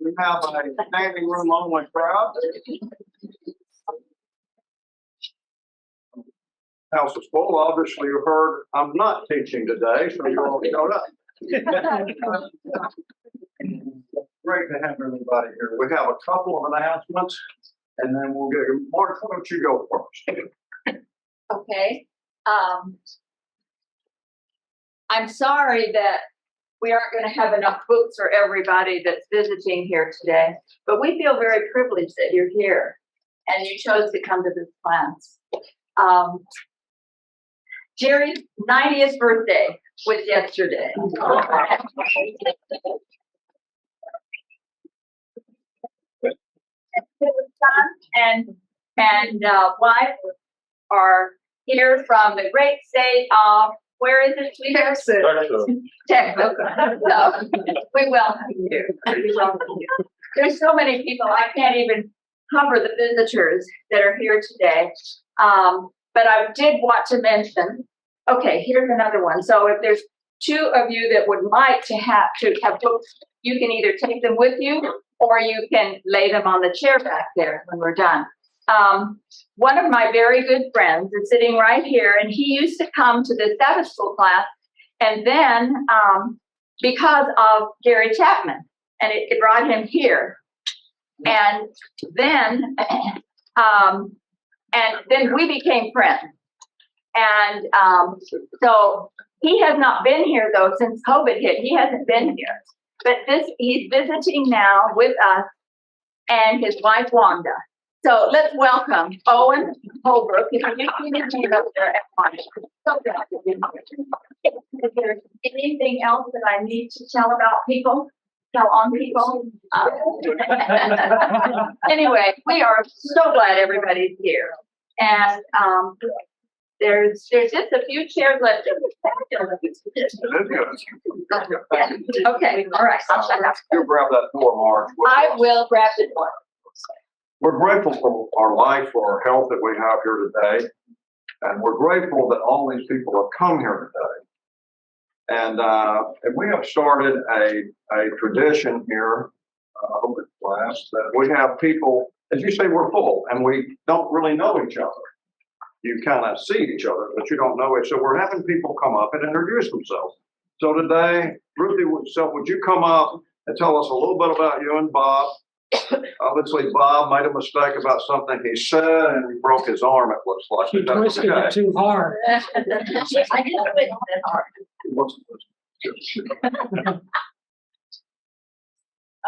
We have a standing room only crowd. House is full. Obviously, you heard I'm not teaching today, so you all showed up. Great to have everybody here. We have a couple of announcements, and then we'll get Mark. Why don't you go first? Okay. I'm sorry that we aren't going to have enough books for everybody that's visiting here today, but we feel very privileged that you're here and you chose to come to this class. Jerry's 90th birthday was yesterday. His son and wife are here from the great state of, where is it? Texas. Texas. So, we welcome you. We welcome you. There's so many people, I can't even cover the visitors that are here today. But I did want to mention, okay, here's another one. So if there's two of you that would like to have books, you can either take them with you or you can lay them on the chair back there when we're done. One of my very good friends is sitting right here, and he used to come to the Sabbath school class, and then because of Gary Chapman, and it brought him here, and then we became friends, and so he has not been here though since COVID hit. He hasn't been here, but he's visiting now with us and his wife Wanda. So let's welcome Owen Holbrook. If you see his name up there at once. So glad to be here. Is there anything else that I need to tell about people? Tell on people? Anyway, we are so glad everybody's here. And there's just a few chairs left. Okay, all right. I'll shut up. You grab that door, Mark. I will grab the door. We're grateful for our life, for our health that we have here today. And we're grateful that all these people have come here today. And we have started a tradition here, I hope it lasts, that we have people, as you say, we're full, and we don't really know each other. You kind of see each other, but you don't know it. So we're having people come up and introduce themselves. So today, Ruthie, would you come up and tell us a little bit about you and Bob? Obviously, Bob made a mistake about something he said, and he broke his arm, it looks like. He twisted it too hard. I didn't twist it hard.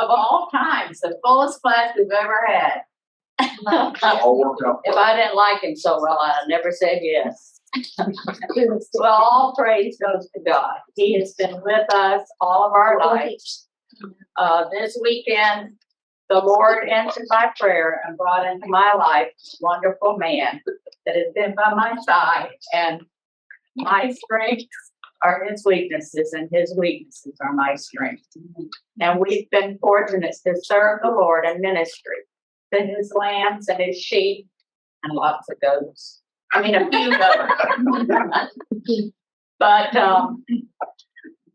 Of all times, the fullest class we've ever had. All worked out. If I didn't like him so well, I'd never said yes. Well, all praise goes to God. He has been with us all of our lives. This weekend, the Lord answered my prayer and brought into my life a wonderful man that has been by my side, and my strengths are his weaknesses, and his weaknesses are my strengths. And we've been fortunate to serve the Lord in ministry, to his lambs and his sheep, and lots of goats. I mean, a few goats. But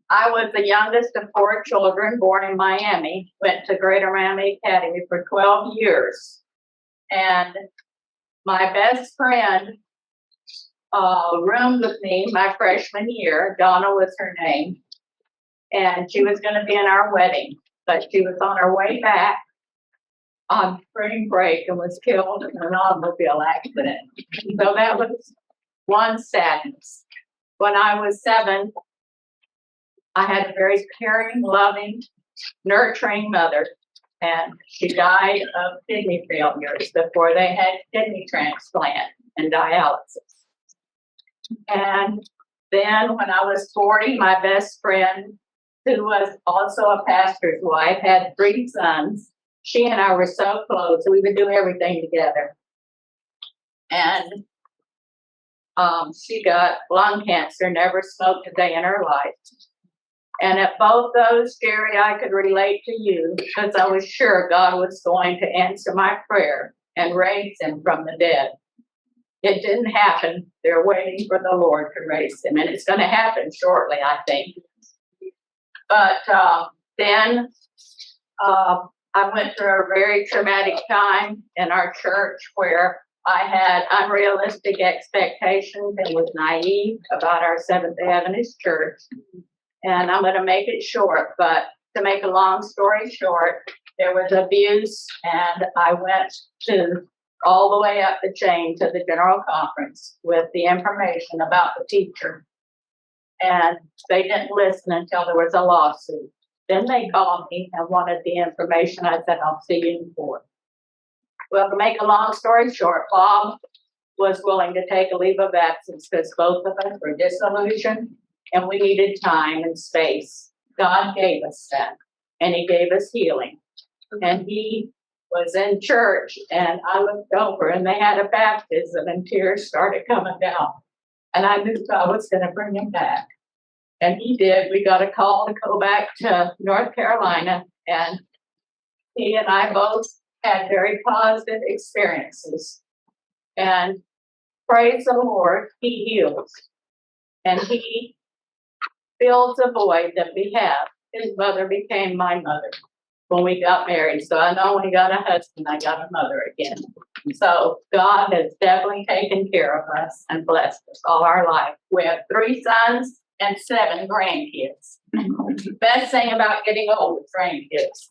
I was the youngest of 4 children born in Miami, went to Greater Miami Academy for 12 years. And my best friend roomed with me my freshman year. Donna was her name. And she was going to be in our wedding, but she was on her way back on spring break and was killed in an automobile accident. So that was one sadness. When I was 7, I had a very caring, loving, nurturing mother, and she died of kidney failures before they had kidney transplant and dialysis. And then when I was 40, my best friend, who was also a pastor's wife, had 3 sons. She and I were so close, we would do everything together. And she got lung cancer, never smoked a day in her life. And at both those, Gary, I could relate to you because I was sure God was going to answer my prayer and raise him from the dead. It didn't happen. They're waiting for the Lord to raise him, and it's going to happen shortly, I think. But then I went through a very traumatic time in our church where I had unrealistic expectations and was naive about our Seventh-day Adventist church. And I'm going to make it short, but to make a long story short, there was abuse, and I went to all the way up the chain to the general conference with the information about the teacher. And they didn't listen until there was a lawsuit. Then they called me and wanted the information. I said, I'll see you in court. Well, to make a long story short, Bob was willing to take a leave of absence because both of us were disillusioned and we needed time and space. God gave us that, and he gave us healing. And he was in church, and I looked over, and they had a baptism, and tears started coming down. And I knew God was going to bring him back. And he did. We got a call to go back to North Carolina, and he and I both had very positive experiences. And praise the Lord, he heals. And he fills a void that we have. His mother became my mother when we got married. So I know when he got a husband, I got a mother again. So God has definitely taken care of us and blessed us all our life. We have 3 sons and 7 grandkids. Best thing about getting old is grandkids.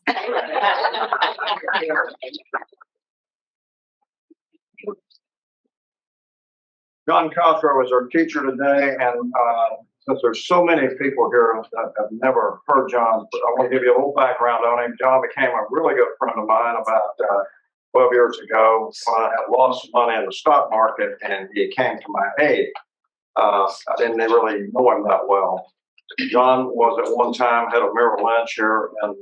John Cosgrove is our teacher today, and since there's so many people here that have never heard John, I want to give you a little background on him. John became a really good friend of mine about 12 years ago when I had lost some money in the stock market, and he came to my aid. I didn't really know him that well. John was at one time head of Merrill Lynch here in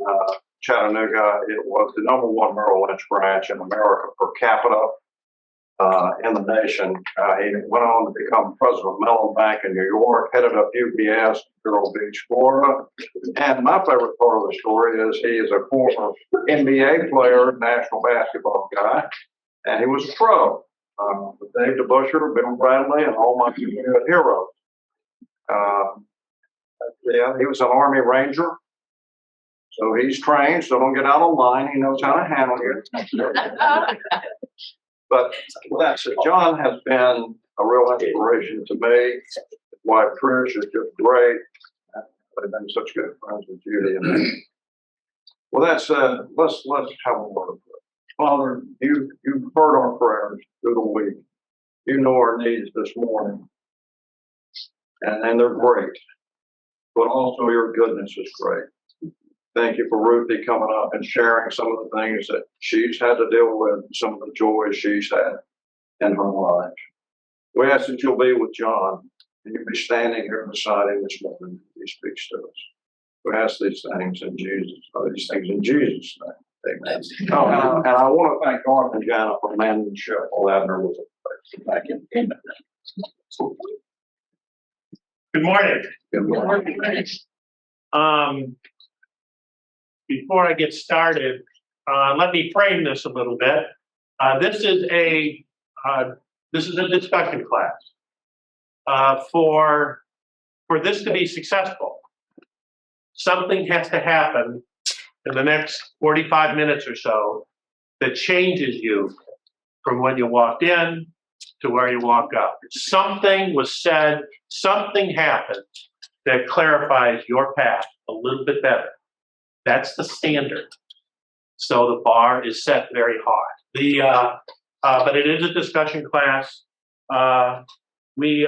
Chattanooga. It was the #1 Merrill Lynch branch in America per capita in the nation. He went on to become president of Mellon Bank in New York, headed up UBS, Vero Beach, Florida. And my favorite part of the story is he is a former NBA player, national basketball guy, and he was a pro. With Dave DeBuscher, Bill Bradley, and all my heroes. Yeah, he was an Army Ranger. So he's trained, so don't get out of line. He knows how to handle you. But with that said, John has been a real inspiration to me. His wife Trish is just great. They've been such good friends with Judy and me. With that said, let's have a word. Father, you've heard our prayers through the week. You know our needs this morning. And they're great. But also your goodness is great. Thank you for Ruthie coming up and sharing some of the things that she's had to deal with, some of the joys she's had in her life. We ask that you'll be with John, and you'll be standing here beside him this morning as he speaks to us. We ask these things in Jesus' name. Amen. Oh, and I want to thank Garth and Jana for manning the show. All Abner was a place. Thank you. Good morning. Good morning. Before I get started, let me frame this a little bit. This is a discussion class. For this to be successful, something has to happen in the next 45 minutes or so that changes you from when you walked in to where you walk out. Something was said, something happened that clarifies your path a little bit better. That's the standard. So the bar is set very high. But it is a discussion class. We've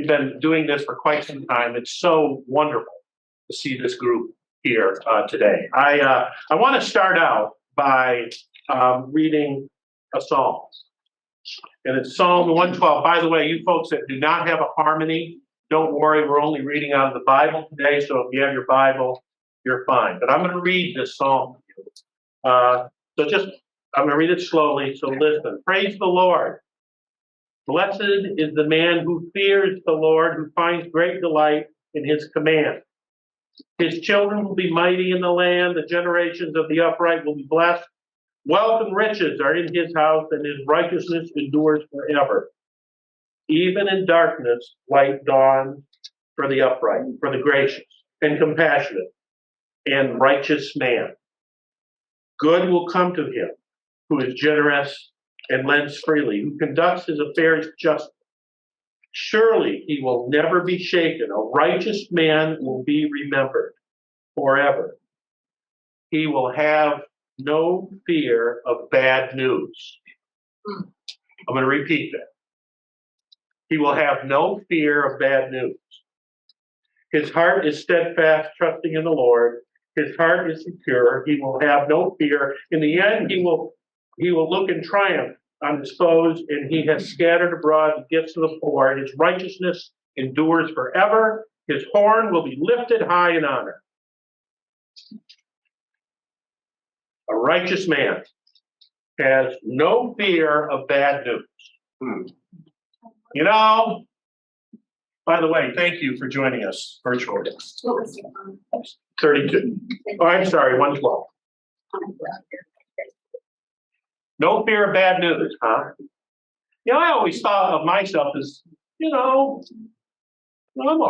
been doing this for quite some time. It's so wonderful to see this group here today. I want to start out by reading a psalm. And it's Psalm 112. By the way, you folks that do not have a harmony, don't worry, we're only reading out of the Bible today, so if you have your Bible, you're fine. But I'm going to read this psalm to you. I'm going to read it slowly, so listen. Praise the Lord. Blessed is the man who fears the Lord, who finds great delight in his command. His children will be mighty in the land. The generations of the upright will be blessed. Wealth and riches are in his house, and his righteousness endures forever. Even in darkness, light dawns for the upright, for the gracious and compassionate. and righteous man. Good will come to him who is generous and lends freely, who conducts his affairs justly. Surely he will never be shaken. A righteous man will be remembered forever. He will have no fear of bad news. I'm going to repeat that. He will have no fear of bad news. His heart is steadfast, trusting in the Lord. His heart is secure. He will have no fear. In the end, he will look in triumph on his foes, and he has scattered abroad the gifts of the poor. His righteousness endures forever. His horn will be lifted high in honor. A righteous man has no fear of bad news. You know, by the way, thank you for joining us virtually. 32. Oh, I'm sorry, 112. No fear of bad news, huh? You know, I always thought of myself as, I'm all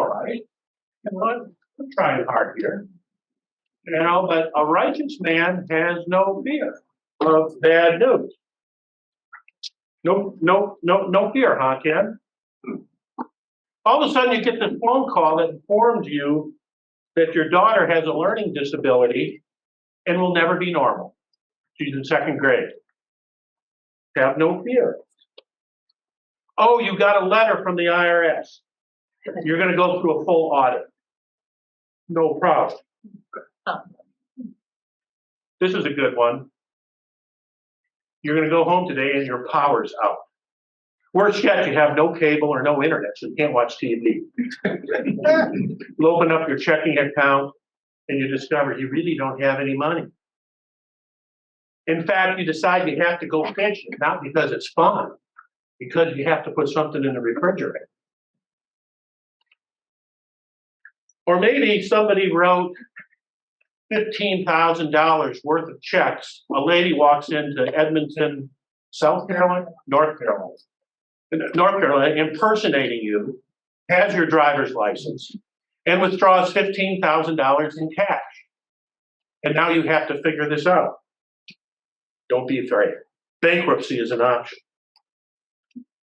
right. I'm trying hard here. But a righteous man has no fear of bad news. No fear, huh, Ken? All of a sudden you get this phone call that informs you that your daughter has a learning disability and will never be normal. She's in 2nd grade. Have no fear. Oh, you got a letter from the IRS. You're going to go through a full audit. No problem. This is a good one. You're going to go home today and your power's out. Worse yet, you have no cable or no internet, so you can't watch TV. You open up your checking account and you discover you really don't have any money. In fact, you decide you have to go fishing, not because it's fun, because you have to put something in the refrigerator. Or maybe somebody wrote $15,000 worth of checks. A lady walks into Edmonton, North Carolina, impersonating you, has your driver's license, and withdraws $15,000 in cash. And now you have to figure this out. Don't be afraid. Bankruptcy is an option.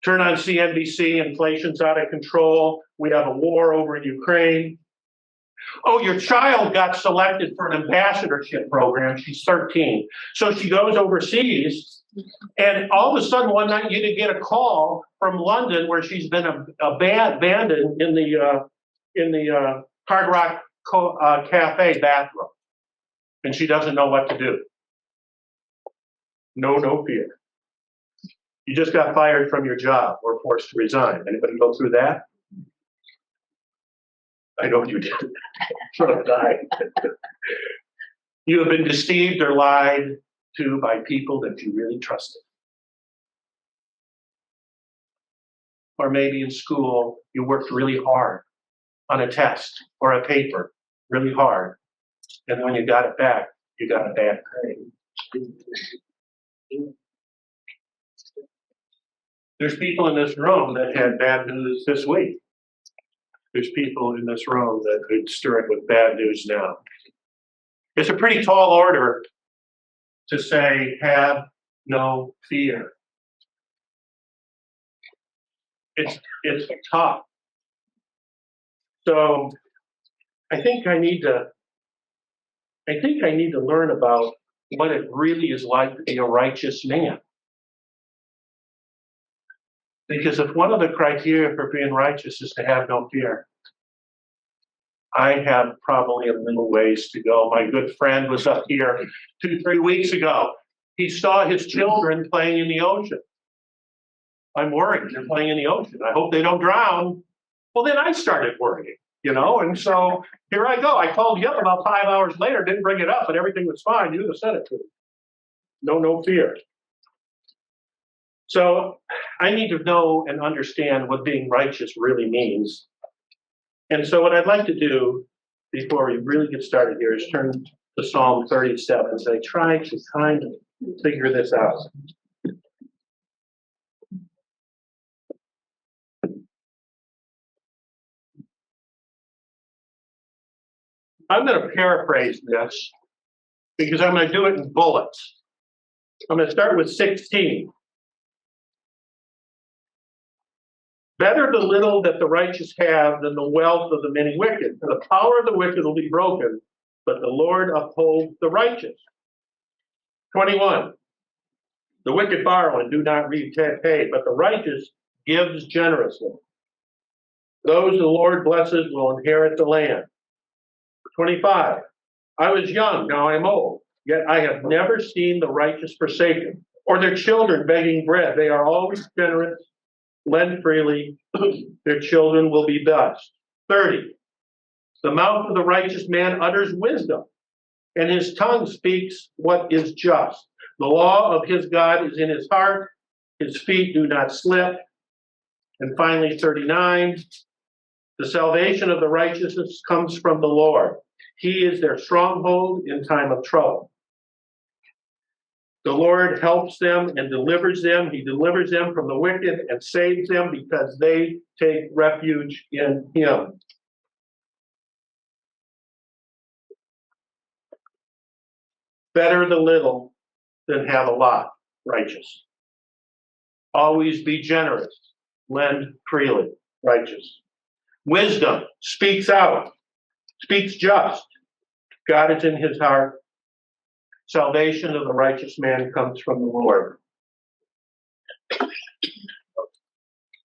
Turn on CNBC, inflation's out of control. We have a war over in Ukraine. Oh, your child got selected for an ambassadorship program. She's 13. So she goes overseas, and all of a sudden one night you get a call from London where she's been abandoned in the Hard Rock Cafe bathroom, and she doesn't know what to do. No fear. You just got fired from your job or forced to resign. Anybody go through that? I know you did. You have been deceived or lied to by people that you really trusted. Or maybe in school, you worked really hard on a test or a paper, really hard. And when you got it back, you got a bad grade. There's people in this room that had bad news this week. There's people in this room that could stir it with bad news now. It's a pretty tall order to say, have no fear. It's tough. So I think I need to learn about what it really is like to be a righteous man. Because if one of the criteria for being righteous is to have no fear, I have probably a little ways to go. My good friend was up here 2-3 weeks ago. He saw his children playing in the ocean. I'm worried they're playing in the ocean. I hope they don't drown. Well, then I started worrying, and so here I go. I called you up about 5 hours later, didn't bring it up, but everything was fine. You would have said it to me. No fear. So I need to know and understand what being righteous really means. And so what I'd like to do before we really get started here is turn to Psalm 37 and say, try to kind of figure this out. I'm going to paraphrase this because I'm going to do it in bullets. I'm going to start with 16. Better the little that the righteous have than the wealth of the many wicked. For the power of the wicked will be broken, but the Lord upholds the righteous. 21. The wicked borrow and do not repay, but the righteous gives generously. Those the Lord blesses will inherit the land. 25. I was young, now I am old, yet I have never seen the righteous forsaken, or their children begging bread. They are always generous, lend freely, their children will be blessed. 30. The mouth of the righteous man utters wisdom, and his tongue speaks what is just. The law of his God is in his heart, his feet do not slip. And finally, 39. The salvation of the righteous comes from the Lord. He is their stronghold in time of trouble. The Lord helps them and delivers them. He delivers them from the wicked and saves them because they take refuge in him. Better the little than have a lot, righteous. Always be generous, lend freely, righteous. Wisdom speaks out, speaks just. God is in his heart. Salvation of the righteous man comes from the Lord.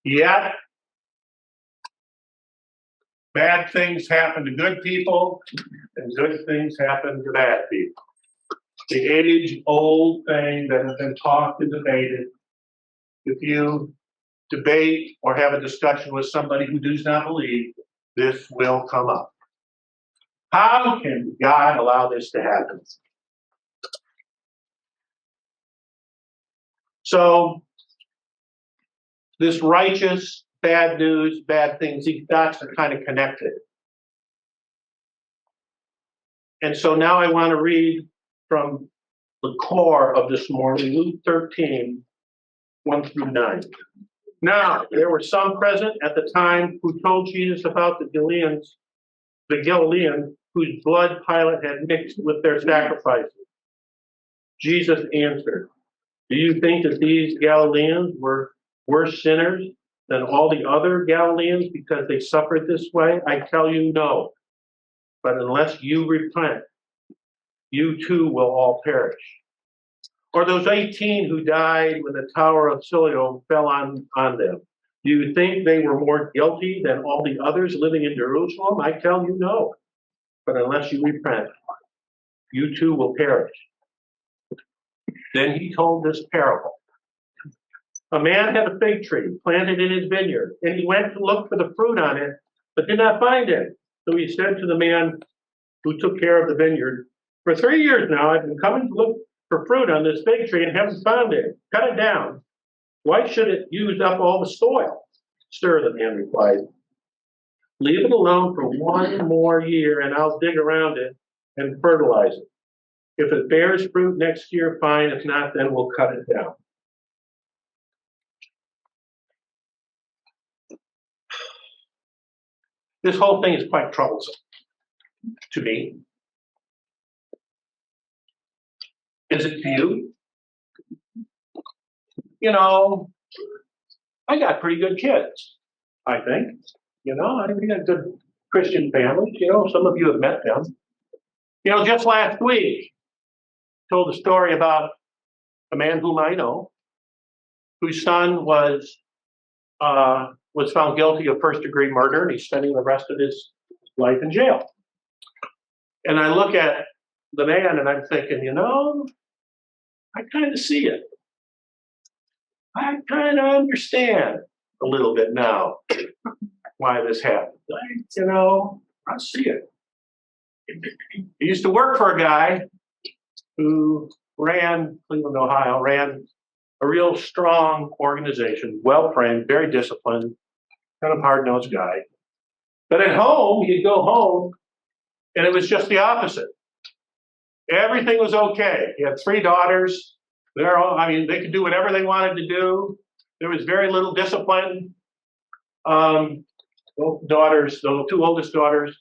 Yet, bad things happen to good people, and good things happen to bad people. The age-old thing that has been talked and debated. If you debate or have a discussion with somebody who does not believe, this will come up. How can God allow this to happen? So, this righteous, bad news, bad things, these dots are kind of connected. And so now I want to read from the core of this morning, Luke 13, 1 through 9. Now, there were some present at the time who told Jesus about the Galilean whose blood Pilate had mixed with their sacrifices. Jesus answered, do you think that these Galileans were worse sinners than all the other Galileans because they suffered this way? I tell you, no. But unless you repent, you too will all perish. Or those 18 who died when the Tower of Siloam fell on them. Do you think they were more guilty than all the others living in Jerusalem? I tell you, no. But unless you repent, you too will perish. Then he told this parable. A man had a fig tree planted in his vineyard, and he went to look for the fruit on it, but did not find it. So he said to the man who took care of the vineyard, for 3 years now I've been coming to look for fruit on this fig tree and haven't found it. Cut it down. Why should it use up all the soil? Sir, the man replied, leave it alone for 1 more year and I'll dig around it and fertilize it. If it bears fruit next year, fine. If not, then we'll cut it down. This whole thing is quite troublesome to me. Is it to you? You know, I got pretty good kids, I think. You know, we got good Christian families. You know, some of you have met them. You know, just last week, told a story about a man whom I know, whose son was found guilty of first-degree murder, and he's spending the rest of his life in jail. And I look at the man, and I'm thinking, you know, I kind of see it. I kind of understand a little bit now why this happened. You know, I see it. He used to work for a guy who ran Cleveland, Ohio, ran a real strong organization, well-trained, very disciplined, kind of hard-nosed guy. But at home, he'd go home, and it was just the opposite. Everything was okay. He had 3 daughters. They could do whatever they wanted to do. There was very little discipline. Both daughters, the 2 oldest daughters,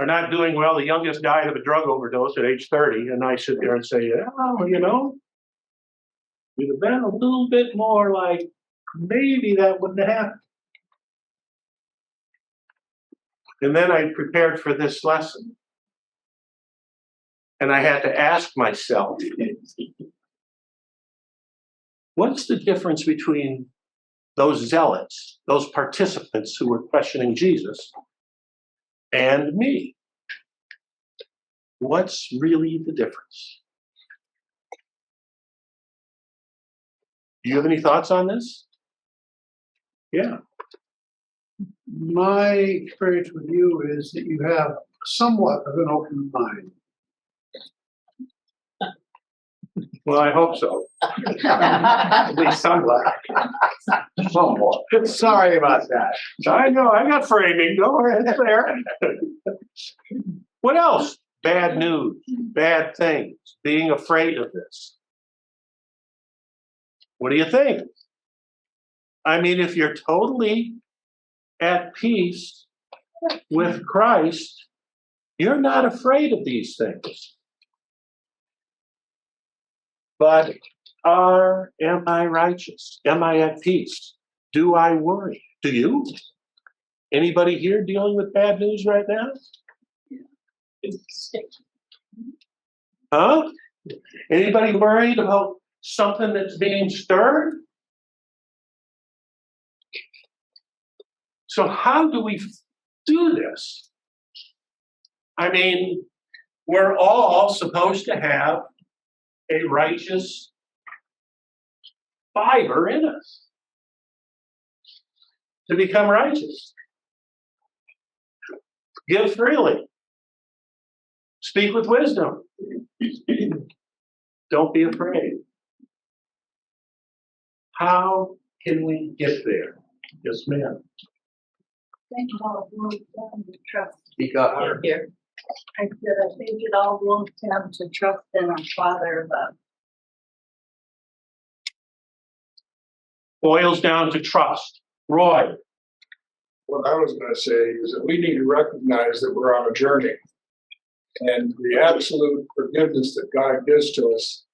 are not doing well. The youngest died of a drug overdose at age 30. And I sit there and say, oh, you know, we'd have been a little bit more like, maybe that wouldn't have happened. And then I prepared for this lesson. And I had to ask myself, what's the difference between those zealots, those participants who were questioning Jesus, and me? What's really the difference? Do you have any thoughts on this? Yeah. My experience with you is that you have somewhat of an open mind. Well, I hope so. At least somewhat. Somewhat. Sorry about that. I know, I got framing. Go ahead, it's there. What else? Bad news, bad things, being afraid of this. What do you think? I mean, if you're totally at peace with Christ, you're not afraid of these things. But am I righteous? Am I at peace? Do I worry? Do you? Anybody here dealing with bad news right now? Huh? Anybody worried about something that's being stirred? So how do we do this? I mean, we're all supposed to have a righteous fiber in us to become righteous. Give freely. Speak with wisdom. Don't be afraid. How can we get there? Yes, ma'am. Think it all boils down to trust. Speak up here. Here. I said, I think it all boils down to trust in our Father above. Boils down to trust. Roy. What I was going to say is that we need to recognize that we're on a journey. And the absolute forgiveness that God gives to us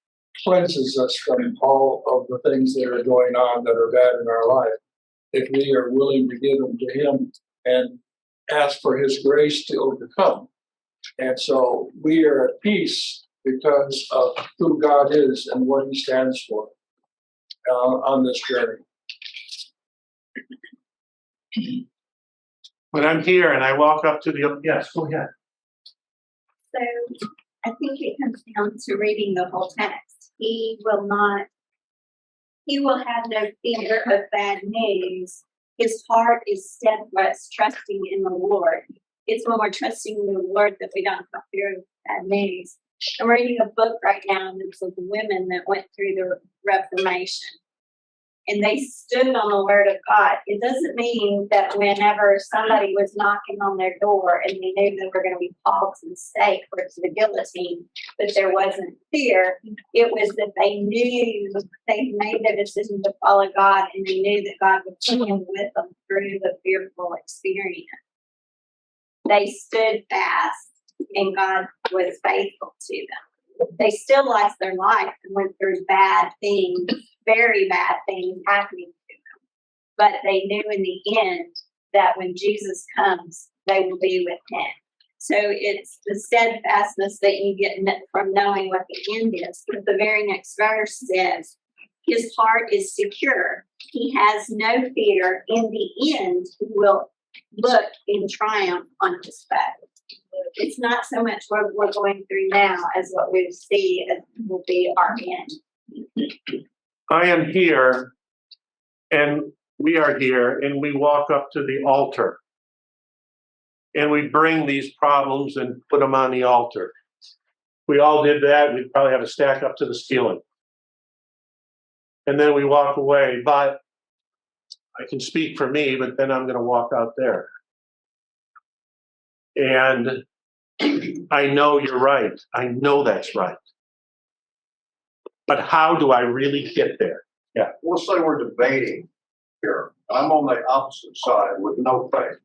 cleanses us from all of the things that are going on that are bad in our life. If we are willing to give them to Him and ask for His grace to overcome. And so we are at peace because of who God is and what He stands for on this journey. When I'm here and I walk up to the, yes, go ahead. So I think it comes down to reading the whole text. He will have no fear of bad news. His heart is steadfast, trusting in the Lord. It's when we're trusting in the Lord that we don't have fear of bad news. I'm reading a book right now, and it's of the women that went through the Reformation. And they stood on the word of God. It doesn't mean that whenever somebody was knocking on their door and they knew they were going to be called to the stake or to the guillotine, that there wasn't fear. It was that they knew, they made their decision to follow God, and they knew that God would be with them through the fearful experience. They stood fast, and God was faithful to them. They still lost their life and went through bad things, very bad things happening to them. But they knew in the end that when Jesus comes, they will be with Him. So it's the steadfastness that you get from knowing what the end is. But the very next verse says, His heart is secure. He has no fear. In the end, He will look in triumph on His foe. It's not so much what we're going through now as what we see as will be our end. I am here, and we are here, and we walk up to the altar. And we bring these problems and put them on the altar. If we all did that, we'd probably have a stack up to the ceiling. And then we walk away. But I can speak for me, but then I'm going to walk out there. And I know you're right. I know that's right. But how do I really get there? Yeah. We'll say we're debating here. I'm on the opposite side with no faith.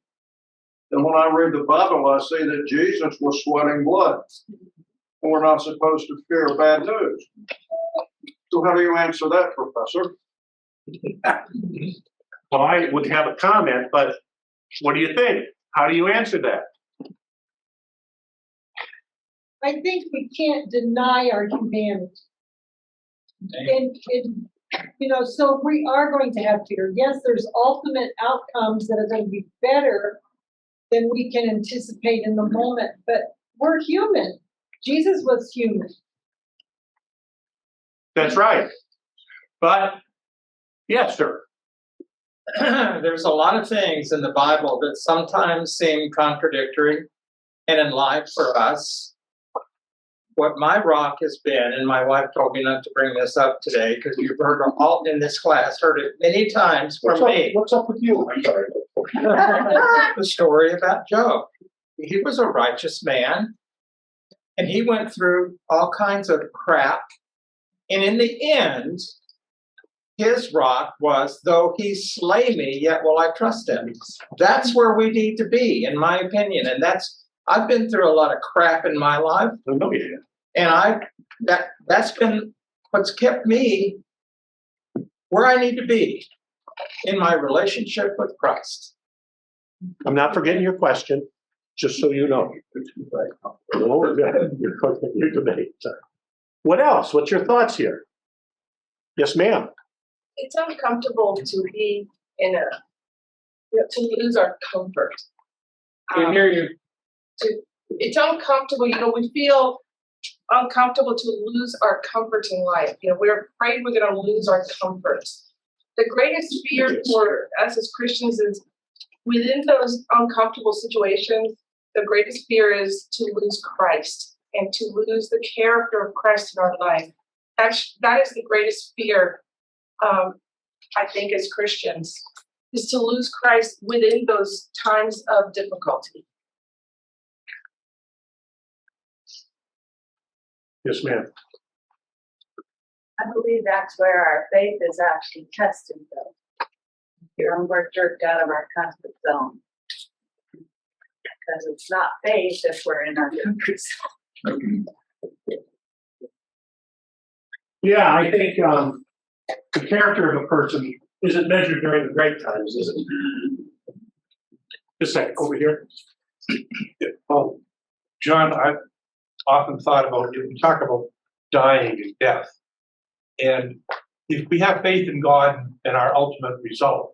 And when I read the Bible, I see that Jesus was sweating blood. And we're not supposed to fear bad news. So how do you answer that, Professor? Well, I would have a comment, but what do you think? How do you answer that? I think we can't deny our humanity. And, so we are going to have fear. Yes, there's ultimate outcomes that are going to be better than we can anticipate in the moment, but we're human. Jesus was human. That's right. But, yes, sir. There's a lot of things in the Bible that sometimes seem contradictory. And in life for us, what my rock has been, and my wife told me not to bring this up today because you've heard all in this class, heard it many times from me. What's up with you? I'm sorry. The story about Job. He was a righteous man, and he went through all kinds of crap. And in the end, his rock was, though he slay me, yet will I trust him. That's where we need to be, in my opinion. And I've been through a lot of crap in my life. No, you didn't. And that's been what's kept me where I need to be in my relationship with Christ. I'm not forgetting your question, just so you know. Your debate. What else? What's your thoughts here? Yes, ma'am. It's uncomfortable to be to lose our comfort. I hear you. It's uncomfortable, we feel uncomfortable to lose our comfort in life. We're afraid we're going to lose our comfort. The greatest fear for us as Christians is within those uncomfortable situations, the greatest fear is to lose Christ and to lose the character of Christ in our life. That is the greatest fear, I think, as Christians, is to lose Christ within those times of difficulty. Yes, ma'am. I believe that's where our faith is actually tested, though. When we're jerked out of our comfort zone. Because it's not faith if we're in our comfort zone. Yeah, I think the character of a person isn't measured during the great times, is it? Just a second, over here. Oh, John, I've often thought about, we talk about dying and death. And if we have faith in God and our ultimate result,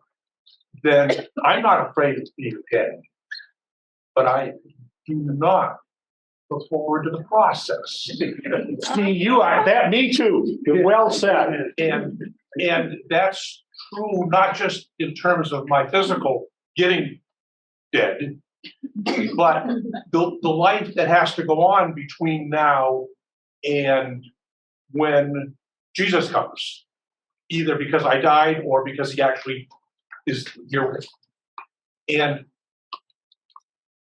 then I'm not afraid of being dead. But I do not look forward to the process. See, you are that. Me too. You're well said. And that's true not just in terms of my physical getting dead, but the life that has to go on between now and when Jesus comes, either because I died or because he actually is here with me. And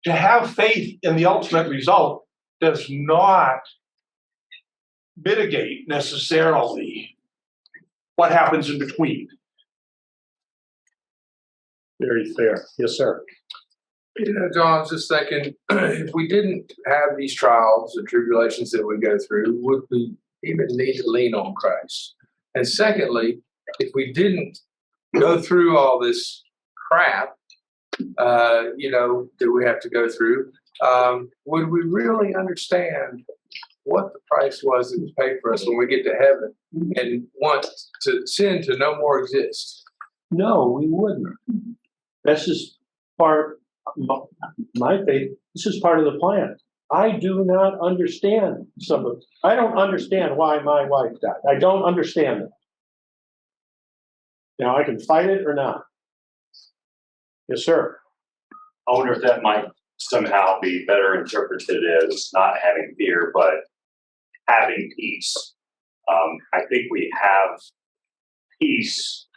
to have faith in the ultimate result does not mitigate necessarily what happens in between. Very fair. Yes, sir. John, I was just thinking, if we didn't have these trials and tribulations that we go through, would we even need to lean on Christ? And secondly, if we didn't go through all this crap, that we have to go through, would we really understand what the price was that was paid for us when we get to heaven and want sin to no more exist? No, we wouldn't. This is part of my faith. This is part of the plan. I do not understand I don't understand why my wife died. I don't understand it. I can fight it or not. Yes, sir. I wonder if that might somehow be better interpreted as not having fear, but having peace. I think we have peace.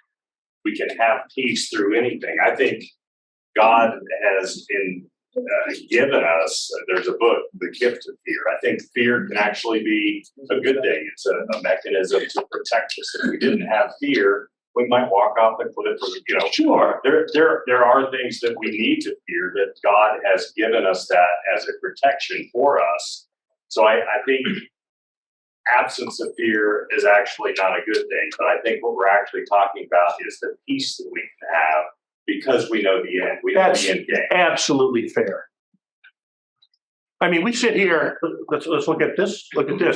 We can have peace through anything. I think God has given us, there's a book, The Gift of Fear. I think fear can actually be a good thing. It's a mechanism to protect us. If we didn't have fear, we might walk off the cliff, Sure. there are things that we need to fear, that God has given us that as a protection for us. So I think absence of fear is actually not a good thing, but I think what we're actually talking about is the peace that we can have because we know the end. We know That's the end game. absolutely fair. I mean, we sit here, let's look at this,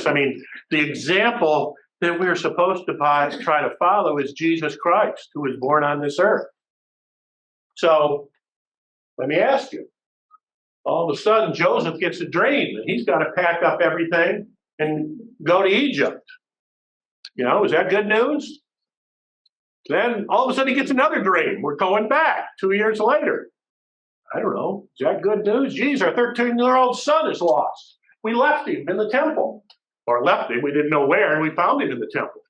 I mean, the example that we're supposed to try to follow is Jesus Christ, who was born on this earth. So, let me ask you, all of a sudden Joseph gets a dream and he's got to pack up everything and go to Egypt. Is that good news? Then all of a sudden he gets another dream. We're going back 2 years later. I don't know. Is that good news? Geez, our 13-year-old son is lost. We left him in the temple. Or left him, we didn't know where, and we found him in the temple.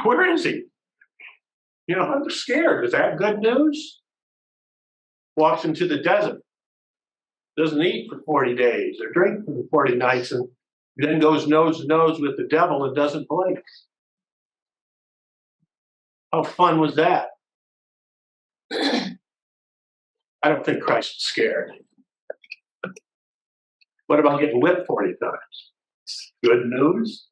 Where is he? I'm scared. Is that good news? Walks into the desert. Doesn't eat for 40 days or drink for 40 nights, and then goes nose to nose with the devil and doesn't blink. How fun was that? I don't think Christ is scared. What about getting whipped 40 times? Good news.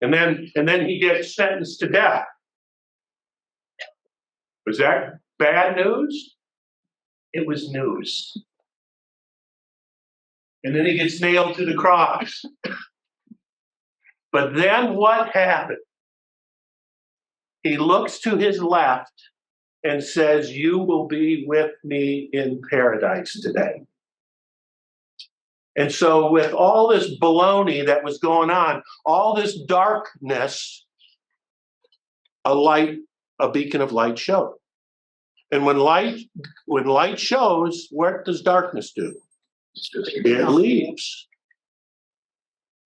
And then he gets sentenced to death. Was that bad news? It was news. And then he gets nailed to the cross. But then what happened? He looks to his left and says, "You will be with me in paradise today." And so with all this baloney that was going on, all this darkness, a beacon of light showed. And when light shows, what does darkness do? It leaves.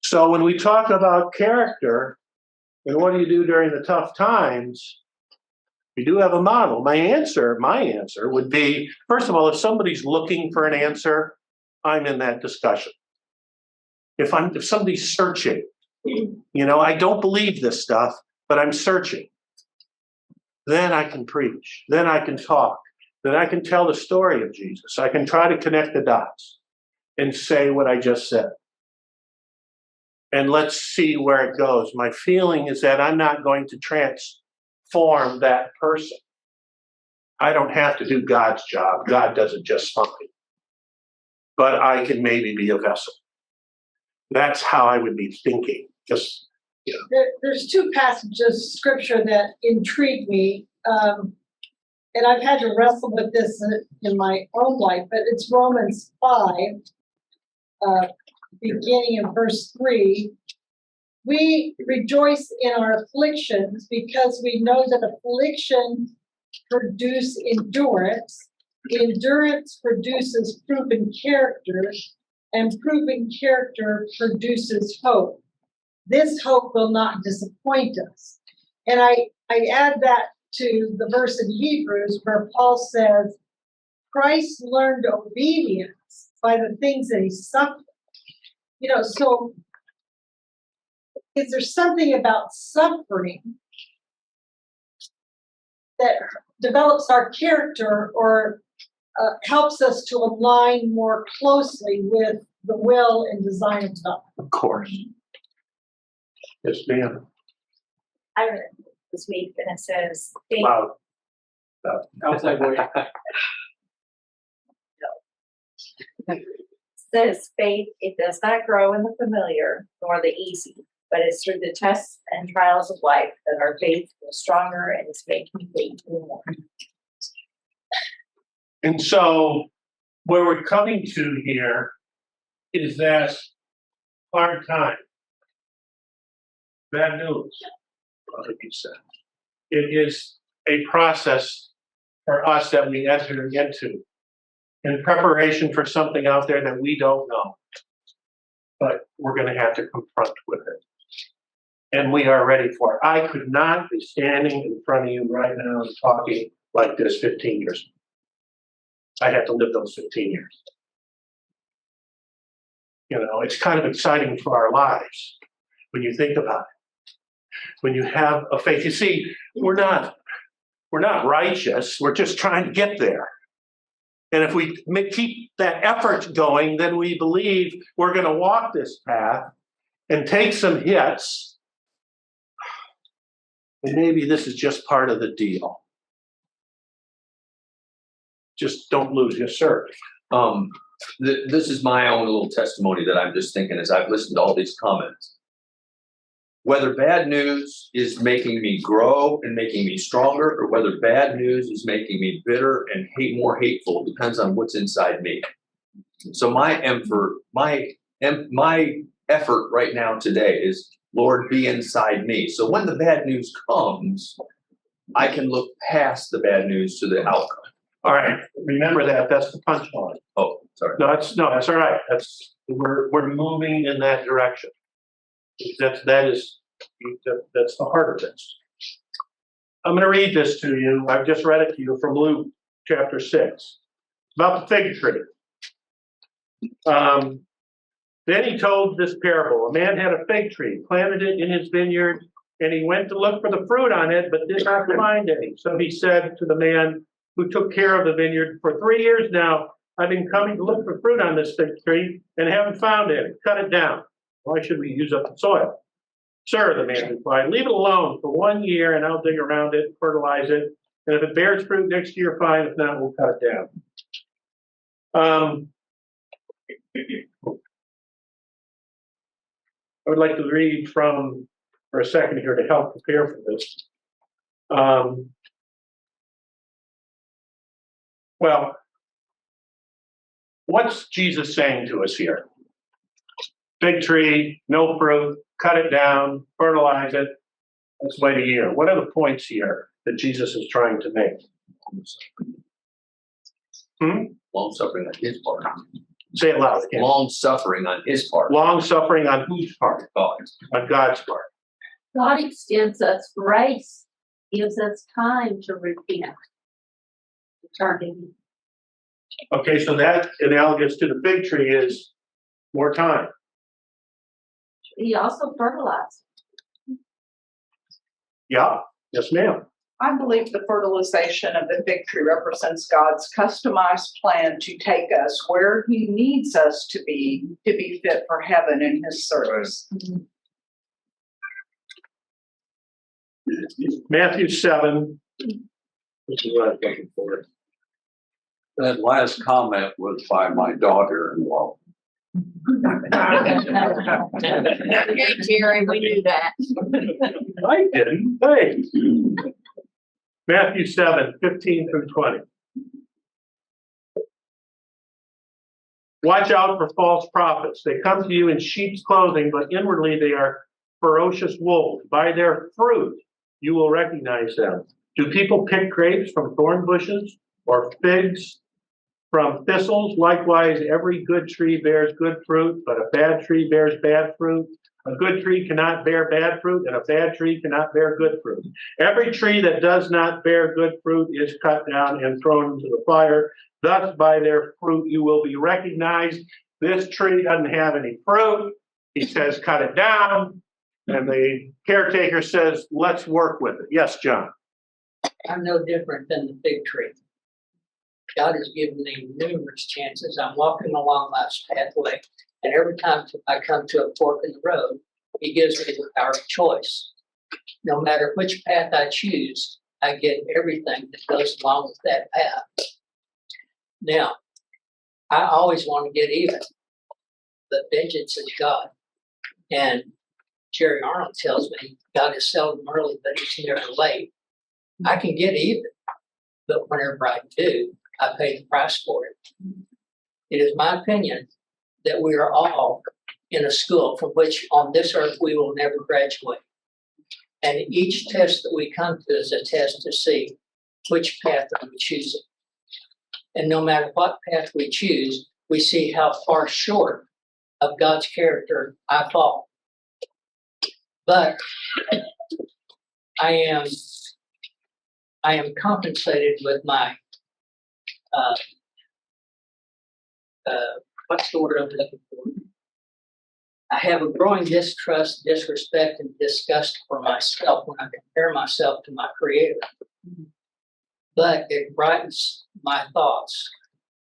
So when we talk about character, and what do you do during the tough times? We do have a model. My answer would be, first of all, if somebody's looking for an answer, I'm in that discussion. If somebody's searching, I don't believe this stuff, but I'm searching. Then I can preach. Then I can talk. Then I can tell the story of Jesus. I can try to connect the dots and say what I just said. And let's see where it goes. My feeling is that I'm not going to transform that person. I don't have to do God's job. God does it just fine. But I can maybe be a vessel. That's how I would be thinking. There's two passages of scripture that intrigue me, and I've had to wrestle with this in my own life, but it's Romans 5, beginning in verse 3. We rejoice in our afflictions because we know that affliction produces endurance. Endurance produces proven character, and proven character produces hope. This hope will not disappoint us. And I add that to the verse in Hebrews where Paul says, Christ learned obedience by the things that he suffered. So is there something about suffering that develops our character or helps us to align more closely with the will and design of God? Of course. Yes, ma'am. I read it this week and it says, Wow. Says faith, it does not grow in the familiar nor the easy, but it's through the tests and trials of life that our faith is stronger and is making faith more. And so where we're coming to here is that hard time. Bad news, like you said. It is a process for us that we enter into in preparation for something out there that we don't know. But we're going to have to confront with it. And we are ready for it. I could not be standing in front of you right now and talking like this 15 years ago. I had to live those 15 years. It's kind of exciting for our lives when you think about it. when you have a faith. You see, we're not righteous. We're just trying to get there. And if we keep that effort going, then we believe we're going to walk this path and take some hits. And maybe this is just part of the deal. Just don't lose your serve. This is my own little testimony that I'm just thinking as I've listened to all these comments. Whether bad news is making me grow and making me stronger, or whether bad news is making me bitter and more hateful, depends on what's inside me. So my effort right now today is, Lord, be inside me. So when the bad news comes, I can look past the bad news to the outcome. All right, remember that. That's the punchline. Oh, sorry. No, that's all right. We're moving in that direction. That's the heart of this. I'm going to read this to you. I've just read it to you from Luke chapter 6 about the fig tree. Then he told this parable. A man had a fig tree, planted it in his vineyard, and he went to look for the fruit on it, but did not find any. So he said to the man who took care of the vineyard, for 3 years now, I've been coming to look for fruit on this fig tree and haven't found any. Cut it down. Why should we use up the soil? Sir, the man replied, leave it alone for 1 year and I'll dig around it, fertilize it. And if it bears fruit next year, fine. If not, we'll cut it down. I would like to read for a second here to help prepare for this. Well, what's Jesus saying to us here? Big tree, no fruit, cut it down, fertilize it. Let's wait a year. What are the points here that Jesus is trying to make? Long suffering on his part. Say it loud again. Long suffering on his part. Long suffering on whose part? God's. On God's part. God extends us grace, gives us time to repent. Turning. Okay, so that analogous to the fig tree is more time. He also fertilized. Yeah, yes, ma'am. I believe the fertilization of the fig tree represents God's customized plan to take us where He needs us to be fit for heaven in His service. Matthew 7. This is what I'm looking for. That last comment was by my daughter-in-law. Okay, Jerry, we knew that. I didn't. Hey. Matthew 7, 15 through 20. Watch out for false prophets. They come to you in sheep's clothing, but inwardly they are ferocious wolves. By their fruit you will recognize them. Do people pick grapes from thorn bushes or figs from thistles? Likewise, every good tree bears good fruit, but a bad tree bears bad fruit. A good tree cannot bear bad fruit, and a bad tree cannot bear good fruit. Every tree that does not bear good fruit is cut down and thrown into the fire. Thus, by their fruit you will be recognized. This tree doesn't have any fruit. He says, cut it down. And the caretaker says, let's work with it. Yes, John. I'm no different than the fig tree. God has given me numerous chances. I'm walking along life's pathway, and every time I come to a fork in the road, He gives me the power of choice. No matter which path I choose, I get everything that goes along with that path. Now, I always want to get even, but vengeance is God. And Jerry Arnold tells me God is seldom early, but He's never late. I can get even, but whenever I do, I pay the price for it. It is my opinion that we are all in a school from which on this earth we will never graduate. And each test that we come to is a test to see which path are we choosing. And no matter what path we choose, we see how far short of God's character I fall. But I am compensated with my what's the word I'm looking for? I have a growing distrust, disrespect, and disgust for myself when I compare myself to my Creator. But it brightens my thoughts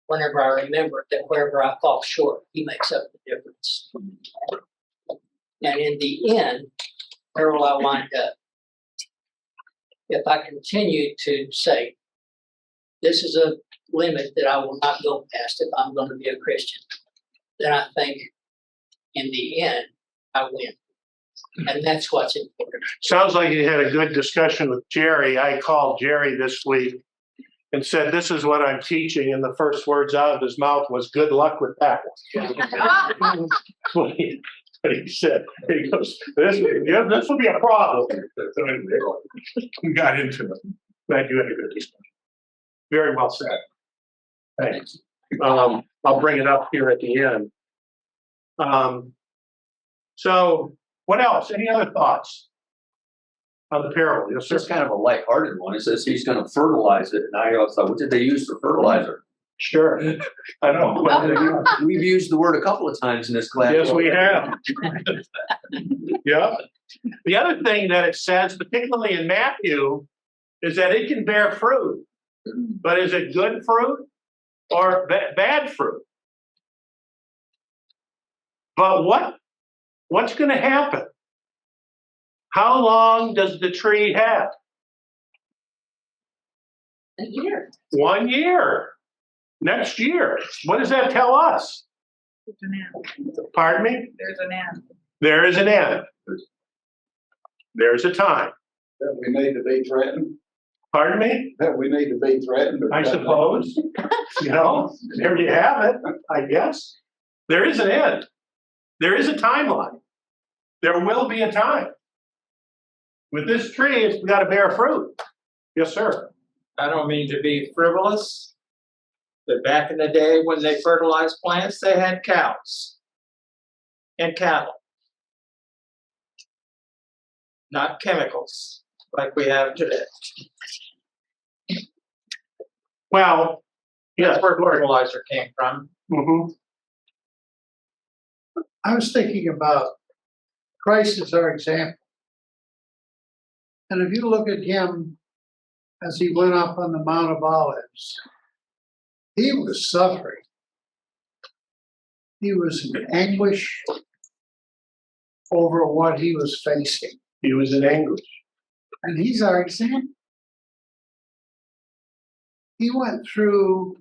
whenever I remember that wherever I fall short, He makes up the difference. And in the end, where will I wind up? If I continue to say, this is a limit that I will not go past if I'm going to be a Christian, then I think in the end, I win. And that's what's important. Sounds like you had a good discussion with Jerry. I called Jerry this week and said, this is what I'm teaching. And the first words out of his mouth was, good luck with that one. what he said. He goes, this will be a problem. We got into it. Glad you had a good discussion. Very well said. Thanks. I'll bring it up here at the end. So what else? Any other thoughts on the parable? Yes, It's sir. just kind of a lighthearted one. It says he's going to fertilize it. And I always thought, what did they use for fertilizer? Sure. I know. We've used the word a couple of times in this class. Yes, we have. Yeah. The other thing that it says, particularly in Matthew, is that it can bear fruit. But is it good fruit or bad fruit? But what's going to happen? How long does the tree have? A year. 1 year. Next year. What does that tell us? There's an end. Pardon me? There's an end. There is an end. There's a time. That we need to be threatened. Pardon me? That we need to be threatened. I suppose. There you have it, I guess. There is an end. There is a timeline. There will be a time. With this tree, it's got to bear fruit. Yes, sir. I don't mean to be frivolous, but back in the day when they fertilized plants, they had cows and cattle, not chemicals like we have today. Well, that's where fertilizer came from. Mm-hmm. I was thinking about Christ as our example. And if you look at him as he went up on the Mount of Olives, he was suffering. He was in anguish over what he was facing. He was in anguish. And he's our example. He went through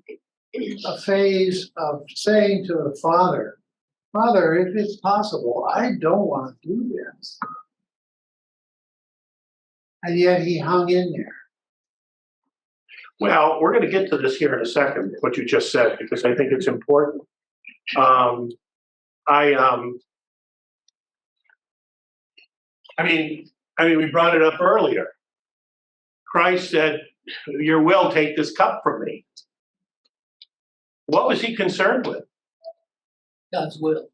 a phase of saying to the Father, Father, if it's possible, I don't want to do this. And yet he hung in there. Well, we're going to get to this here in a second, what you just said, because I think it's important. We brought it up earlier. Christ said, your will, take this cup from me. What was he concerned with? God's will.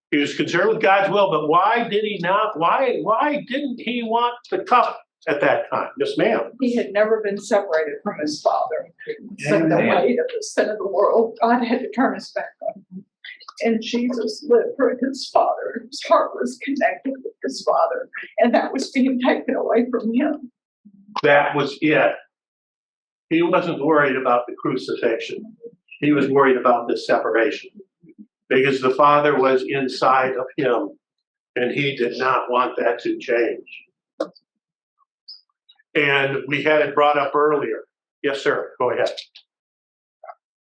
He was concerned with God's will, but why did he not? Why didn't he want the cup at that time? Yes, ma'am. He had never been separated from his Father. So the weight of the sin of the world, God had to turn his back on him. And Jesus lived for his Father. His heart was connected with his Father, and that was being taken away from him. That was it. He wasn't worried about the crucifixion. He was worried about the separation. Because the Father was inside of him, and he did not want that to change. And we had it brought up earlier. Yes, sir. Go ahead.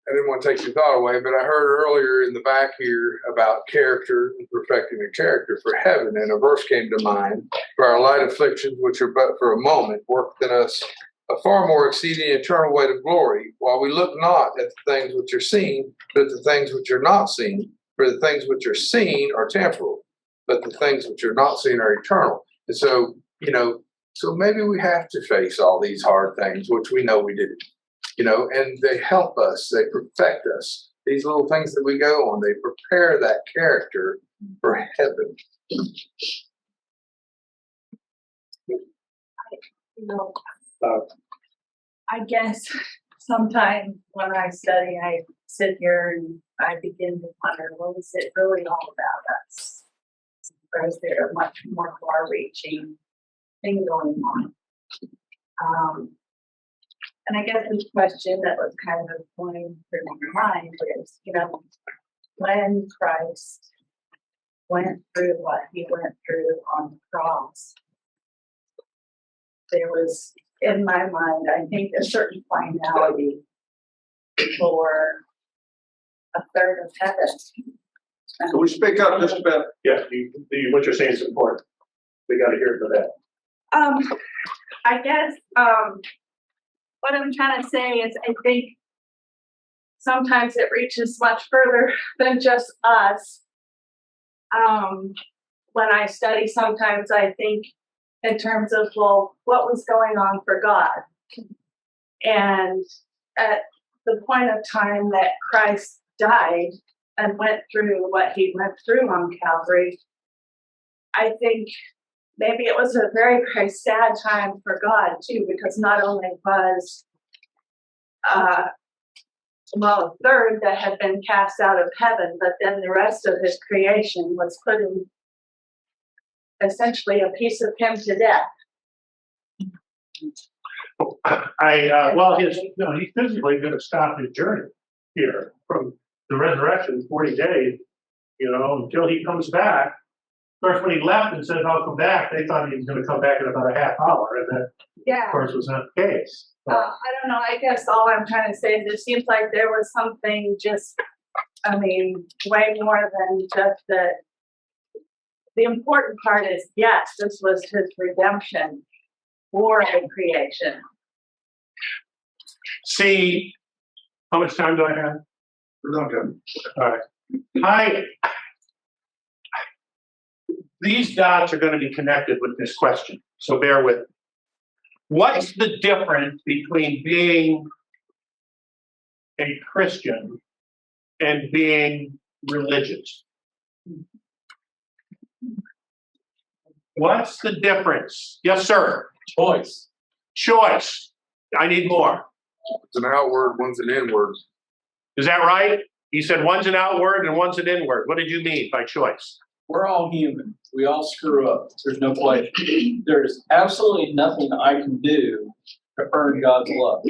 I didn't want to take your thought away, but I heard earlier in the back here about character and perfecting the character for heaven, and a verse came to mind. For our light afflictions, which are but for a moment, work within us a far more exceeding eternal weight of glory, while we look not at the things which are seen, but at the things which are not seen. For the things which are seen are temporal, but the things which are not seen are eternal. And so, so maybe we have to face all these hard things, which we know we do, and they help us, they perfect us. These little things that we go on, they prepare that character for heaven. I guess sometimes when I study, I sit here and I begin to wonder, what is it really all about us? Or is there a much more far-reaching thing going on? And I guess this question that was kind of going through my mind is, when Christ went through what he went through on the cross, there was, in my mind, I think, a certain finality for a third of heaven. Can we speak up just a bit? Yeah, what you're saying is important. We got to hear for that. I guess what I'm trying to say is I think sometimes it reaches much further than just us. When I study, sometimes I think in terms of, well, what was going on for God? And at the point of time that Christ died and went through what he went through on Calvary, I think maybe it was a very, very sad time for God too, because not only was a third that had been cast out of heaven, but then the rest of his creation was putting essentially a piece of him to death. He's physically going to stop his journey here from the resurrection, 40 days, until he comes back. Of course, when he left and said, I'll come back, they thought he was going to come back in about a half hour. And that, of course, was not the case. I don't know. I guess all I'm trying to say is it seems like there was something way more than just the important part is, yes, this was his redemption for the creation. See, how much time do I have? Okay. All right. These dots are going to be connected with this question, so bear with me. What's the difference between being a Christian and being religious? What's the difference? Yes, sir. Choice. Choice. I need more. It's an outward, one's an inward. Is that right? He said one's an outward and one's an inward. What did you mean by choice? We're all human. We all screw up. There's no question. There's absolutely nothing I can do to earn God's love.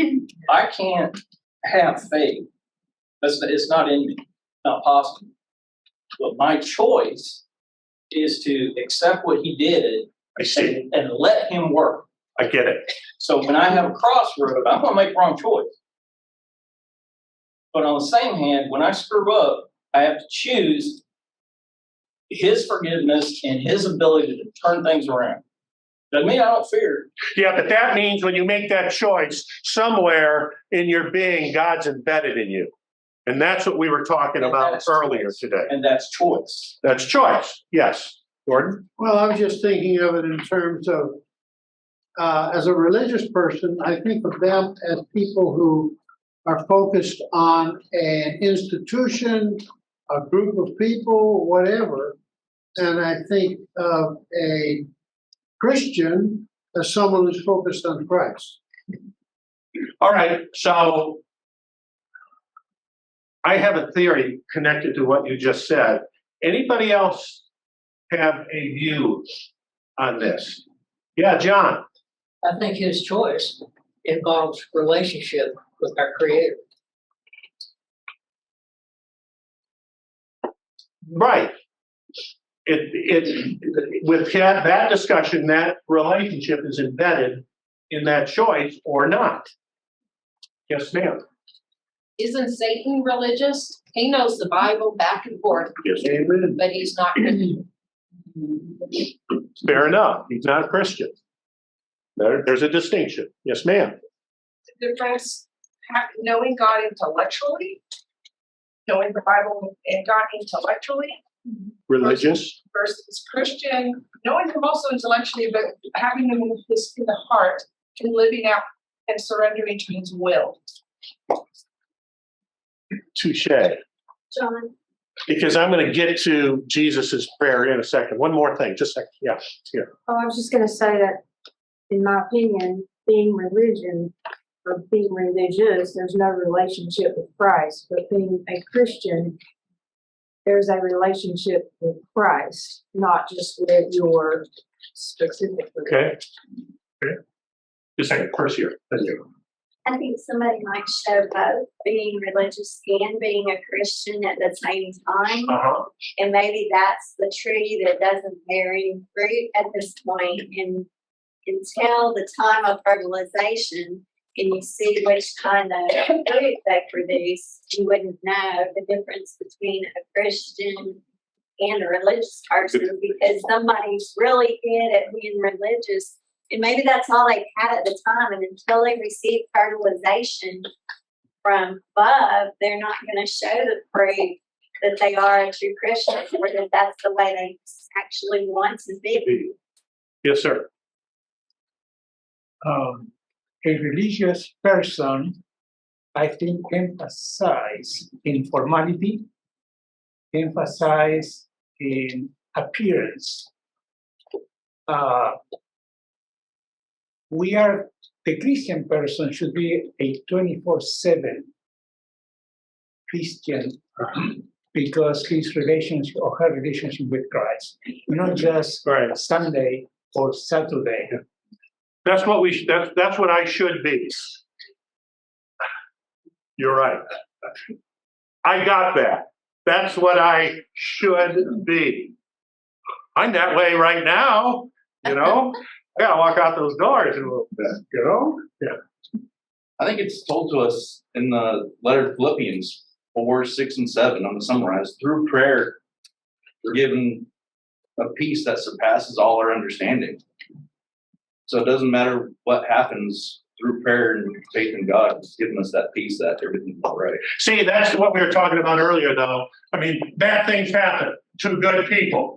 I can't have faith. It's not in me. Not possible. But my choice is to accept what he did and let him work. I get it. So when I have a crossroad, I'm going to make the wrong choice. But on the same hand, when I screw up, I have to choose his forgiveness and his ability to turn things around. Doesn't mean I don't fear. Yeah, but that means when you make that choice, somewhere in your being, God's embedded in you. And that's what we were talking about earlier today. And that's choice. That's choice. Yes. Gordon? Well, I was just thinking of it in terms of, as a religious person, I think of them as people who are focused on an institution, a group of people, whatever. And I think of a Christian as someone who's focused on Christ. All right. So I have a theory connected to what you just said. Anybody else have a view on this? Yeah, John. I think his choice involves relationship with our Creator. Right. With that discussion, that relationship is embedded in that choice or not. Yes, ma'am. Isn't Satan religious? He knows the Bible back and forth. Yes, amen. But he's not Christian. Fair enough. He's not a Christian. There's a distinction. Yes, ma'am. The difference, knowing God intellectually, knowing the Bible and God intellectually, religious versus Christian, knowing him also intellectually, but having him in the heart and living out and surrendering to his will. Touche. John. Because I'm going to get to Jesus's prayer in a second. One more thing, just a second. Yeah, here. Oh, I was just going to say that, in my opinion, being religion or being religious, there's no relationship with Christ. But being a Christian, there's a relationship with Christ, not just with your specific. Okay. Okay. Just a second, first here. Thank you. I think somebody might show both being religious and being a Christian at the same time. And maybe that's the tree that doesn't bear any fruit at this point. And until the time of fertilization, and you see which kind of fruit they produce, you wouldn't know the difference between a Christian and a religious person, because somebody's really good at being religious. And maybe that's all they had at the time. And until they receive fertilization from above, they're not going to show the fruit that they are a true Christian, or that that's the way they actually want to be. Yes, sir. A religious person, I think, emphasize in formality, emphasize in appearance. The Christian person should be a 24/7 Christian because his relationship or her relationship with Christ, not just Sunday or Saturday. That's what that's what I should be. You're right. I got that. That's what I should be. I'm that way right now, you know. I gotta walk out those doors in a little bit, you know? Yeah. I think it's told to us in the letter to Philippians 4, 6, and 7. I'm gonna summarize. Through prayer, we're given a peace that surpasses all our understanding. So it doesn't matter what happens, through prayer and faith in God, it's given us that peace that everything's all right. See, that's what we were talking about earlier, though. I mean, bad things happen to good people.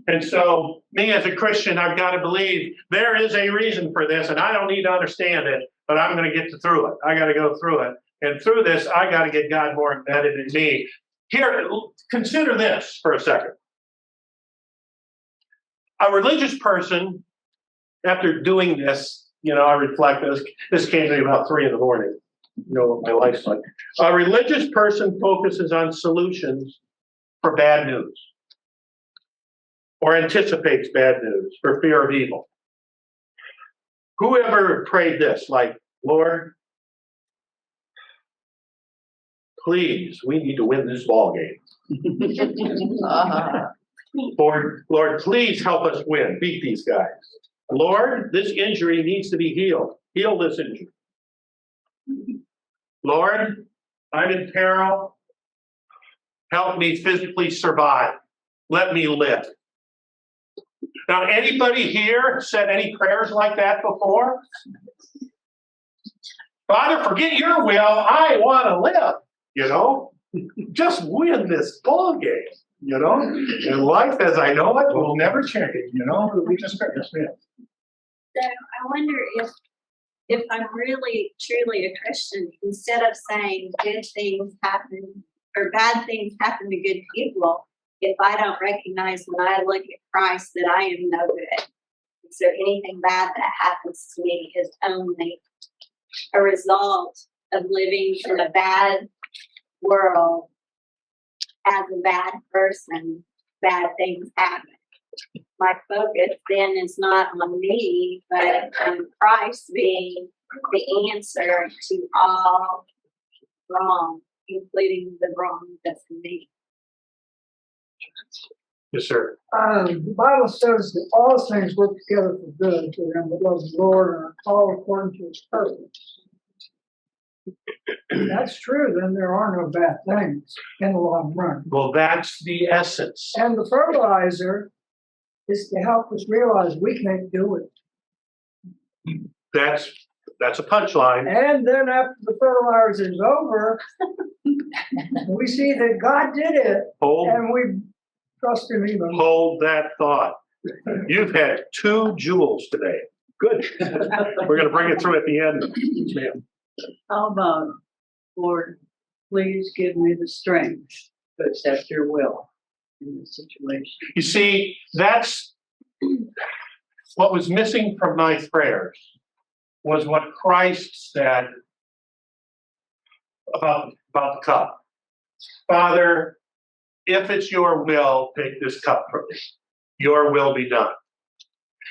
And so, me as a Christian, I've got to believe there is a reason for this, and I don't need to understand it, but I'm going to get through it. I got to go through it. And through this, I got to get God more embedded in me. Here, consider this for a second. A religious person, after doing this, you know, I reflect, this came to me about 3 a.m. You know what my life's like. A religious person focuses on solutions for bad news, or anticipates bad news for fear of evil. Whoever prayed this, like, Lord, please, we need to win this ball game. Lord, please help us win, beat these guys. Lord, this injury needs to be healed. Heal this injury. Lord, I'm in peril. Help me physically survive. Let me live. Now, anybody here said any prayers like that before? Father, forget your will. I want to live, you know? Just win this ball game, you know? And life as I know it will never change, you know? We just win. So I wonder if I'm really truly a Christian, instead of saying good things happen or bad things happen to good people, if I don't recognize when I look at Christ that I am no good. So anything bad that happens to me is only a result of living in a bad world as a bad person. Bad things happen. My focus then is not on me, but on Christ being the answer to all wrong, including the wrong that's in me. Yes, sir. The Bible says that all things work together for good to them that love the Lord and are called according to His purpose. If that's true, then there are no bad things in the long run. Well, that's the essence. And the fertilizer is to help us realize we can't do it. That's a punchline. And then after the fertilizer is over, we see that God did it, and we trust Him even. Hold that thought. You've had 2 jewels today. Good. We're going to bring it through at the end. Ma'am. How about, Lord, please give me the strength to accept your will in this situation? You see, that's what was missing from my prayers, was what Christ said about the cup. Father, if it's your will, take this cup from me. Your will be done.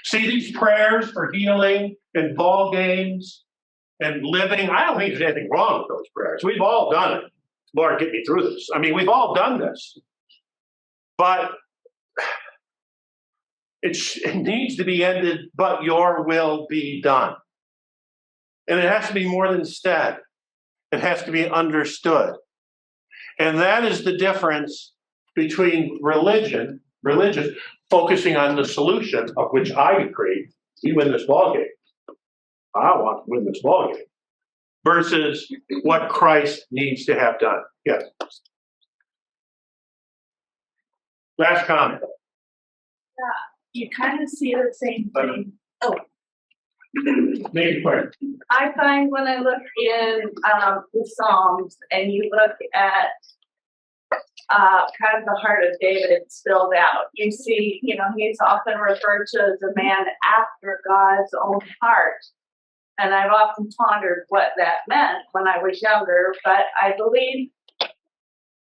See, these prayers for healing and ball games and living, I don't think there's anything wrong with those prayers. We've all done it. Lord, get me through this. I mean, we've all done this. But it needs to be ended, but your will be done. And it has to be more than said. It has to be understood. And that is the difference between religious, focusing on the solution, of which I agree, we win this ballgame. I want to win this ballgame. Versus what Christ needs to have done. Yes. Last comment. You kind of see the same thing. Oh. Maybe quick. I find when I look in the Psalms and you look at kind of the heart of David spilled out, you see, he's often referred to as a man after God's own heart. And I've often pondered what that meant when I was younger, but I believe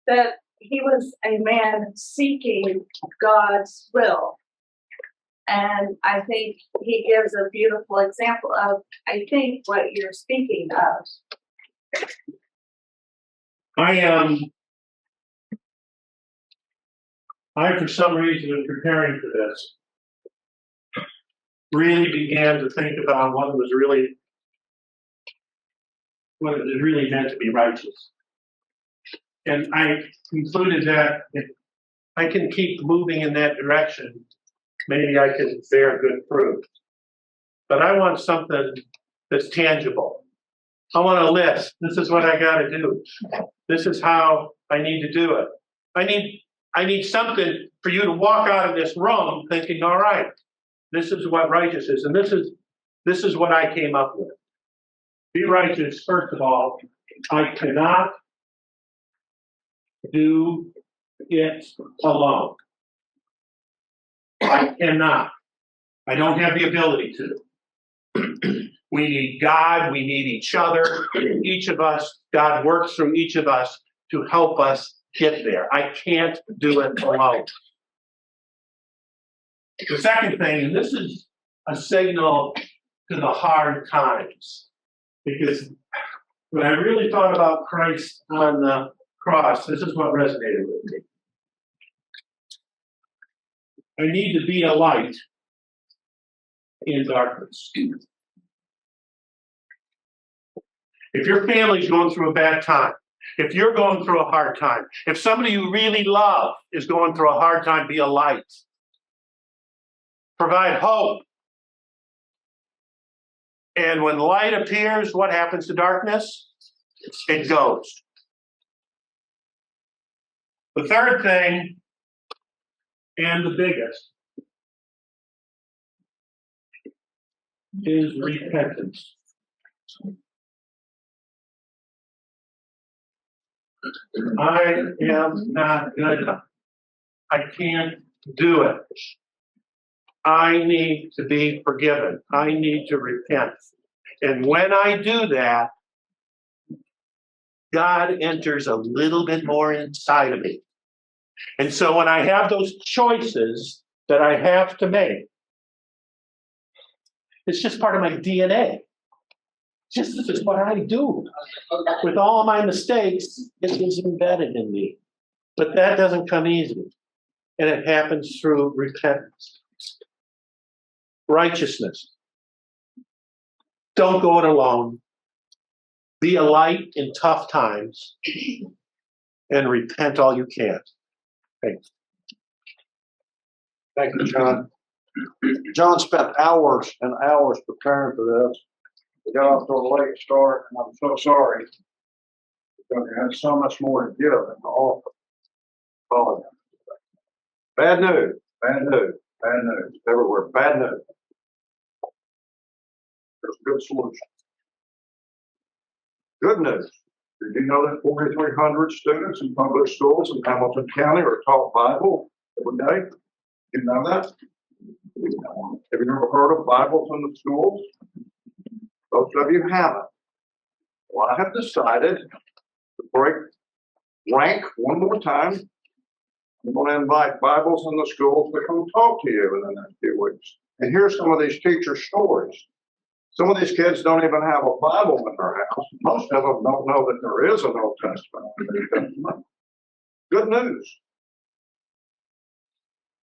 that he was a man seeking God's will. And I think he gives a beautiful example of, I think, what you're speaking of. I, for some reason, in preparing for this, really began to think about what it was really meant to be righteous. And I concluded that if I can keep moving in that direction, maybe I can bear good fruit. But I want something that's tangible. I want a list. This is what I got to do. This is how I need to do it. I need something for you to walk out of this room thinking, all right, this is what righteous is. And this is what I came up with. Be righteous, first of all. I cannot do it alone. I cannot. I don't have the ability to. We need God. We need each other. Each of us, God works through each of us to help us get there. I can't do it alone. The second thing, and this is a signal to the hard times, because when I really thought about Christ on the cross, this is what resonated with me. I need to be a light in darkness. If your family's going through a bad time, if you're going through a hard time, if somebody you really love is going through a hard time, be a light. Provide hope. And when light appears, what happens to darkness? It goes. The third thing, and the biggest, is repentance. I am not good enough. I can't do it. I need to be forgiven. I need to repent. And when I do that, God enters a little bit more inside of me. And so when I have those choices that I have to make, it's just part of my DNA. This is what I do. With all my mistakes, it is embedded in me. But that doesn't come easy. And it happens through repentance. Righteousness. Don't go it alone. Be a light in tough times. And repent all you can. Thanks. Thank you, John. John spent hours and hours preparing for this. We got off to a late start, and I'm so sorry. Because we had so much more to give and to offer. Oh, bad news, bad news, bad news. Everywhere, bad news. There's a good solution. Good news. Did you know that 4,300 students in public schools in Hamilton County are taught Bible every day? You know that? Have you never heard of Bibles in the schools? Most of you haven't. Well, I have decided to rank one more time I'm going to invite Bibles in the schools to come talk to you in the next few weeks and hear some of these teacher stories. Some of these kids don't even have a Bible in their house. Most of them don't know that there is an Old Testament and a New Testament. Good news.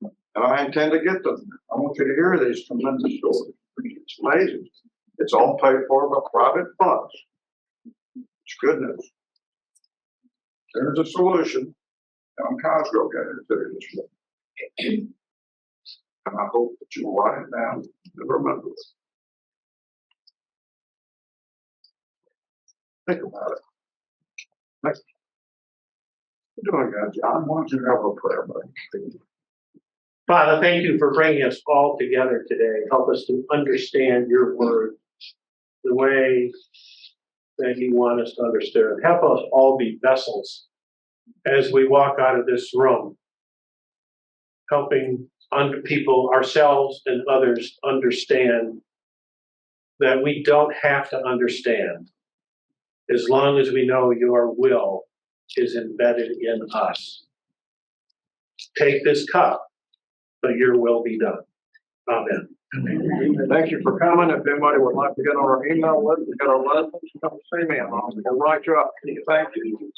And I intend to get them. I want you to hear these tremendous stories. It's amazing. It's all paid for by private funds. It's good news. There's a solution. And Cosgrove got it through this way. And I hope that you write it down and remember it. Think about it. Next. You're doing a good job. Why don't you have a prayer, buddy? Father, thank you for bringing us all together today. Help us to understand your word the way that you want us to understand. Help us all be vessels as we walk out of this room, helping people, ourselves and others, understand that we don't have to understand as long as we know your will is embedded in us. Take this cup, but your will be done. Amen. Thank you for coming. If anybody would like to get on our email list, get our lessons, come see me. I'll write you up. Thank you.